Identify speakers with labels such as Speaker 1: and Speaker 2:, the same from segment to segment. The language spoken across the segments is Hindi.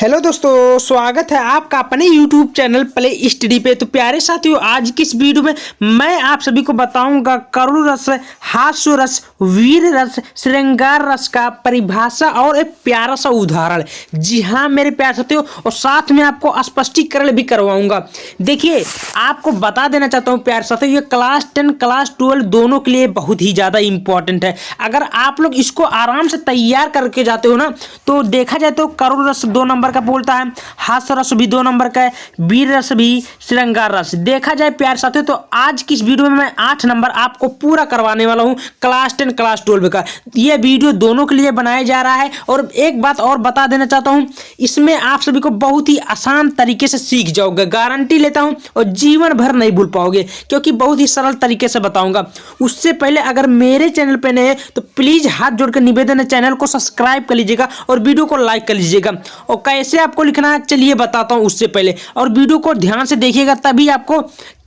Speaker 1: हेलो दोस्तों, स्वागत है आपका अपने YouTube चैनल प्ले स्टडी पे। तो प्यारे साथियों, आज की इस वीडियो में मैं आप सभी को बताऊंगा करुण रस, हास्य रस, वीर रस, श्रृंगार रस का परिभाषा और एक प्यारा सा उदाहरण। जी हाँ मेरे प्यारे साथियों, और साथ में आपको स्पष्टीकरण भी करवाऊंगा। देखिए, आपको बता देना चाहता हूँ प्यारे साथियों, ये क्लास 10 क्लास 12 दोनों के लिए बहुत ही ज़्यादा इंपॉर्टेंट है। अगर आप लोग इसको आराम से तैयार करके जाते हो ना, तो देखा जाए तो करुण रस 2 नंबर का बोलता है, हास्य रस भी 2 नंबर का है, वीर रस भी, श्रृंगार रस। देखा जाए प्यार साथियों, तो आज की इस वीडियो में मैं 8 नंबर आपको पूरा करवाने वाला हूं क्लास 10 क्लास 12 का। ये वीडियो दोनों के लिए बनाया जा रहा है। और एक बात और बता देना चाहता हूं, इसमें आप सभी को बहुत ही आसान तरीके से सीख जाओगे, गारंटी लेता हूं, और जीवन भर नहीं भूल पाओगे, क्योंकि बहुत ही सरल तरीके से बताऊंगा। उससे पहले अगर मेरे चैनल पर नए हैं तो प्लीज हाथ जोड़कर निवेदन है, चैनल को सब्सक्राइब कर लीजिएगा और वीडियो को लाइक कर लीजिएगा। और कैसे आपको लिखना है चलिए बताता हूं उससे पहले, और वीडियो को ध्यान से देखिएगा, तभी आपको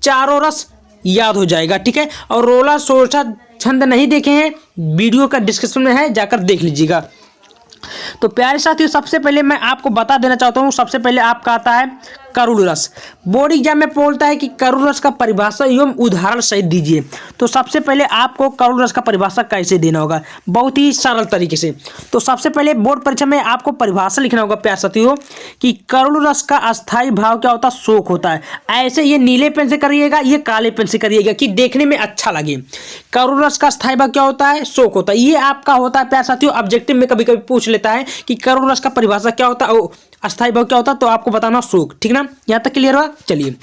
Speaker 1: चारों रस याद हो जाएगा। ठीक है, और रोला सोचा छंद नहीं देखे हैं, वीडियो का डिस्क्रिप्शन में है, जाकर देख लीजिएगा। तो प्यारे साथियों, सबसे पहले मैं आपको बता देना चाहता हूं, सबसे पहले आपका आता है करुण रस। बोर्ड एग्जाम में बोलता है कि करुण रस का परिभाषा एवं उदाहरण सहित दीजिए। तो सबसे पहले आपको करुण रस का परिभाषा कैसे देना होगा, बहुत ही सरल तरीके से। तो सबसे पहले बोर्ड परीक्षा में आपको परिभाषा लिखना होगा प्यारे साथियों, कि करुण रस का अस्थायी भाव क्या होता है, शोक होता है। ऐसे ये नीले पेन से करिएगा, ये काले पेन से करिएगा, कि देखने में अच्छा लगे। करुण रस का अस्थायी भाव क्या होता है, शोक होता है। ये आपका होता है प्यारे साथियों, ऑब्जेक्टिव में कभी कभी पूछ लेता है कि करुण रस का परिभाषा क्या होता है, अस्थायी भाव क्या होता है, तो आपको बताना शोक। ठीक ना, यहां तक क्लियर हुआ। चलिए,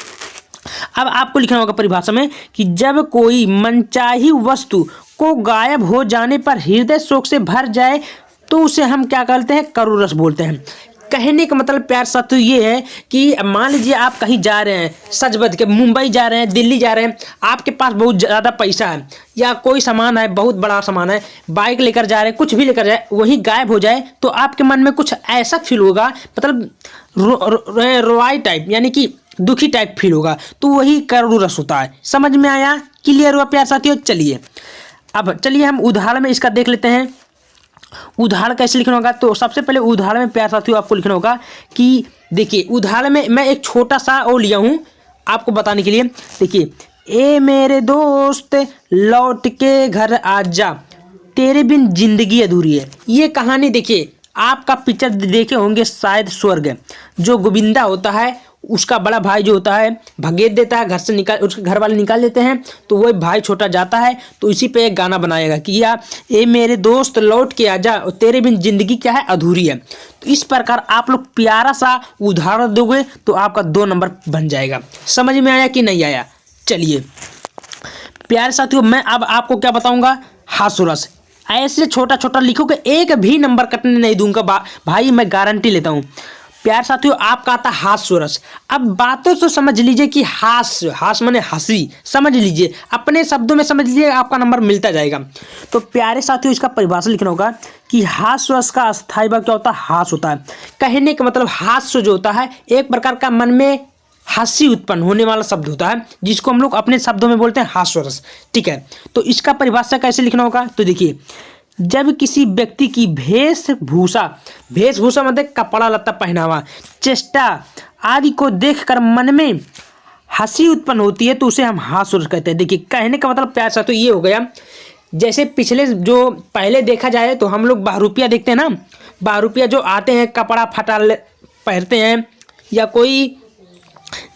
Speaker 1: अब आपको लिखना होगा परिभाषा में कि जब कोई मनचाही वस्तु को गायब हो जाने पर हृदय शोक से भर जाए तो उसे हम क्या कहते हैं, करुण रस बोलते हैं। कहने का मतलब प्यार साथियों ये है कि मान लीजिए आप कहीं जा रहे हैं, सज बज के मुंबई जा रहे हैं, दिल्ली जा रहे हैं, आपके पास बहुत ज़्यादा पैसा है या कोई सामान है, बहुत बड़ा सामान है, बाइक लेकर जा रहे हैं, कुछ भी लेकर जाए, वहीं गायब हो जाए तो आपके मन में कुछ ऐसा फील होगा, मतलब रोवाई टाइप, यानी कि दुखी टाइप फील होगा। तो वही करुण रस होता है। समझ में आया, क्लियर हुआ प्यार साथियों। चलिए, अब चलिए हम उदाहरण में इसका देख लेते हैं। उदाहरण कैसे लिखना होगा, तो सबसे पहले उदाहरण में प्यार साथियों आपको लिखना होगा कि देखिए, उदाहरण में मैं एक छोटा सा और लिया हूं आपको बताने के लिए। देखिए, ए मेरे दोस्त लौट के घर आजा, तेरे बिन जिंदगी अधूरी है। ये कहानी देखिए, आपका पिक्चर देखे होंगे शायद स्वर्ग, जो गोविंदा होता है उसका बड़ा भाई जो होता है भगेत देता है घर से, निकाल उसके घर वाले निकाल देते हैं, तो वही भाई छोटा जाता है। तो इसी पे एक गाना बनाएगा कि या ए मेरे दोस्त लौट के आजा, तेरे बिन जिंदगी क्या है, अधूरी है। तो इस प्रकार आप लोग प्यारा सा उदाहरण दोगे तो आपका 2 नंबर बन जाएगा। समझ में आया कि नहीं आया। चलिए प्यारे साथियों, मैं अब आपको क्या बताऊंगा, हास्य रस। ऐसे छोटा छोटा लिखोगे, एक भी नंबर कटने नहीं दूंगा भाई, मैं गारंटी लेता हूं। प्यार साथियों, आपका आता हास्य रस। अब बातों से समझ लीजिए कि हास्य, हास्य माने हंसी, समझ लीजिए, अपने शब्दों में समझ लीजिए, आपका नंबर मिलता जाएगा। तो प्यारे साथियों, इसका परिभाषा लिखना होगा कि हास्य रस का अस्थायी भाव क्या होता है, हास्य होता है। कहने का मतलब हास्य जो होता है एक प्रकार का मन में हंसी उत्पन्न होने वाला शब्द होता है, जिसको हम लोग अपने शब्दों में बोलते हैं हास्य रस। ठीक है, तो इसका परिभाषा कैसे लिखना होगा, तो देखिए, जब किसी व्यक्ति की वेशभूषा मतलब कपड़ा लत्ता पहनावा, चेष्टा आदि को देखकर मन में हंसी उत्पन्न होती है तो उसे हम हास्य रस कहते हैं। देखिए, कहने का मतलब प्यार सा तो ये हो गया, जैसे पिछले जो पहले देखा जाए तो हम लोग बहरूपिया देखते हैं ना, बहरूपिया जो आते हैं कपड़ा फटा पहनते हैं, या कोई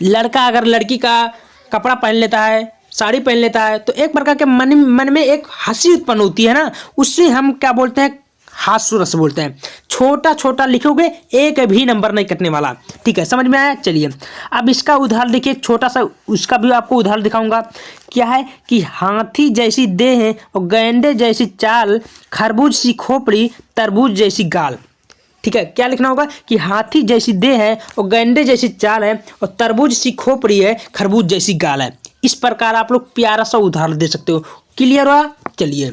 Speaker 1: लड़का अगर लड़की का कपड़ा पहन लेता है, साड़ी पहन लेता है, तो एक प्रकार के मन में एक हंसी उत्पन्न होती है ना, उससे हम क्या बोलते हैं, हास्य रस बोलते हैं। छोटा छोटा लिखोगे, एक भी नंबर नहीं कटने वाला। ठीक है, समझ में आया। चलिए, अब इसका उदाहरण देखिए, छोटा सा उसका भी आपको उदाहरण दिखाऊंगा। क्या है कि हाथी जैसी देह है और गैंडे जैसी चाल, खरबूज सी खोपड़ी, तरबूज जैसी गाल। ठीक है, क्या लिखना होगा कि हाथी जैसी देह है और गैंडे जैसी चाल है और तरबूज सी खोपड़ी है, खरबूज जैसी गाल है। इस प्रकार आप लोग प्यारा सा उदाहरण दे सकते हो। क्लियर हुआ। चलिए,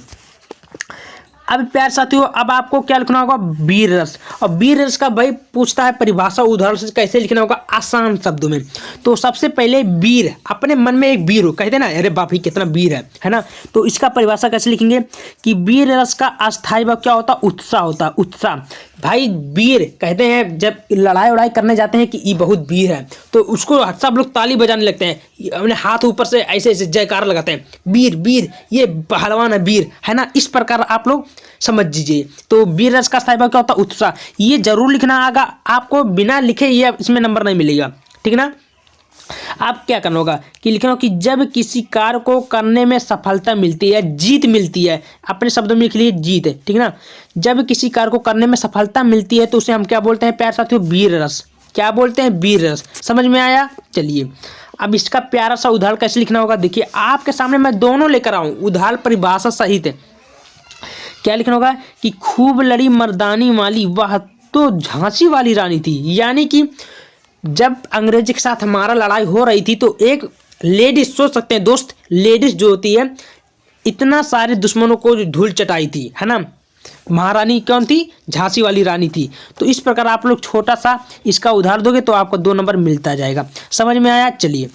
Speaker 1: अब प्यार साथियों, अब आपको क्या लिखना होगा, वीर रस। और वीर रस का भाई पूछता है परिभाषा उदाहरण से कैसे लिखना होगा, आसान शब्दों में। तो सबसे पहले वीर, अपने मन में एक वीर हो, कहते ना अरे बाप ही कितना वीर है ना। तो इसका परिभाषा कैसे लिखेंगे कि वीर रस का अस्थायी भाव क्या होता है, उत्साह होता है। उत्साह भाई वीर कहते हैं जब लड़ाई उड़ाई करने जाते हैं कि ये बहुत वीर है, तो उसको सब लोग ताली बजाने लगते हैं, अपने हाथ ऊपर से ऐसे ऐसे जयकार लगाते हैं, वीर वीर ये पहलवान है, वीर है ना। इस प्रकार आप लोग समझ लीजिए। तो वीर रस का स्थायी क्या होता है? उत्साह। ये जरूर लिखना आगा आपको, बिना लिखे ये इसमें नंबर नहीं मिलेगा, ठीक ना। आप क्या करना होगा कि लिखना होगा कि जब किसी कार्य को करने में सफलता मिलती है, जीत मिलती है, अपने शब्दों में लिख लिए जीत है, ठीक ना। जब किसी कार्य को करने में सफलता मिलती है तो उसे हम क्या बोलते हैं प्यारे साथियों? वीर रस। क्या बोलते हैं? वीर रस। समझ में आया? चलिए अब इसका प्यारा सा उदाहरण कैसे लिखना होगा, देखिए आपके सामने मैं दोनों लेकर आऊं, उदाहरण परिभाषा सहित। क्या लिखना होगा कि खूब लड़ी मर्दानी वाली वह तो झांसी वाली रानी थी। यानी कि जब अंग्रेज के साथ हमारा लड़ाई हो रही थी तो एक लेडीज, सोच सकते हैं दोस्त, लेडीज जो होती है इतना सारे दुश्मनों को धूल चटाई थी, है ना। महारानी कौन थी? झांसी वाली रानी थी। तो इस प्रकार आप लोग छोटा सा इसका उदाहरण दोगे तो आपको 2 नंबर मिलता जाएगा। समझ में आया? चलिए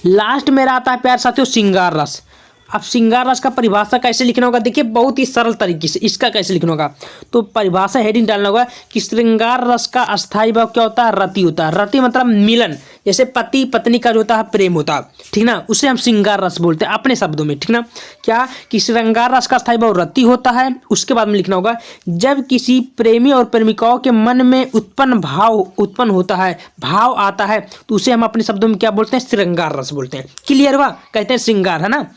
Speaker 1: लास्ट मेरा आता है प्यार साथियों श्रृंगार रस। अब श्रृंगार रस का परिभाषा कैसे लिखना होगा, देखिए बहुत ही सरल तरीके से इसका कैसे लिखना होगा। तो परिभाषा हेडिंग डालना होगा कि श्रृंगार रस का अस्थायी भाव क्या होता है? रति होता है। रति मतलब मिलन, जैसे पति पत्नी का जो होता है प्रेम होता है, ठीक ना, उसे हम श्रृंगार रस बोलते हैं अपने शब्दों में, ठीक ना। क्या कि श्रृंगार रस का अस्थायी भाव रति होता है। उसके बाद में लिखना होगा जब किसी प्रेमी और प्रेमिकाओं के मन में उत्पन्न होता है, भाव आता है, तो उसे हम अपने शब्दों में क्या बोलते हैं? श्रृंगार रस बोलते हैं। क्लियर हुआ? कहते हैं श्रृंगार, है ना।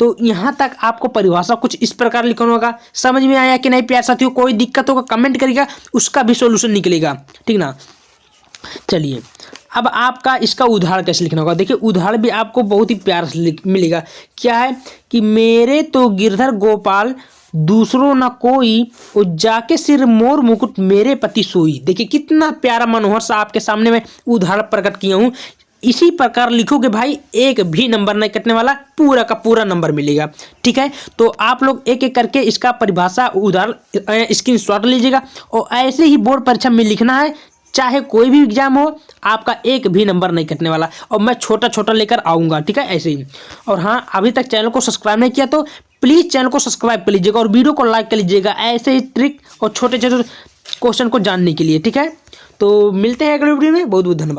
Speaker 1: तो यहाँ तक आपको परिभाषा कुछ इस प्रकार लिखना होगा। समझ में आया कि नहीं प्यार साथियों? कोई दिक्कत होगा कमेंट करिएगा, उसका भी सॉल्यूशन निकलेगा, ठीक ना। चलिए अब आपका इसका उदाहरण कैसे लिखना होगा, देखिए उदाहरण भी आपको बहुत ही प्यार से मिलेगा। क्या है कि मेरे तो गिरधर गोपाल दूसरों न कोई, वो जाके सिर मोर मुकुट मेरे पति सोई। देखिए कितना प्यारा मनोहर सा आपके सामने मैं उदाहरण प्रकट किया हूँ। इसी प्रकार लिखोगे भाई, एक भी नंबर नहीं कटने वाला, पूरा का पूरा नंबर मिलेगा, ठीक है। तो आप लोग एक एक करके इसका परिभाषा उदाहरण स्क्रीनशॉट लीजिएगा और ऐसे ही बोर्ड परीक्षा में लिखना है, चाहे कोई भी एग्जाम हो, आपका एक भी नंबर नहीं कटने वाला। और मैं छोटा छोटा लेकर आऊँगा, ठीक है, ऐसे ही। और हाँ, अभी तक चैनल को सब्सक्राइब नहीं किया तो प्लीज़ चैनल को सब्सक्राइब कर लीजिएगा और वीडियो को लाइक कर लीजिएगा, ऐसे ही ट्रिक और छोटे छोटे क्वेश्चन को जानने के लिए, ठीक है। तो मिलते हैं अगले वीडियो में। बहुत बहुत धन्यवाद।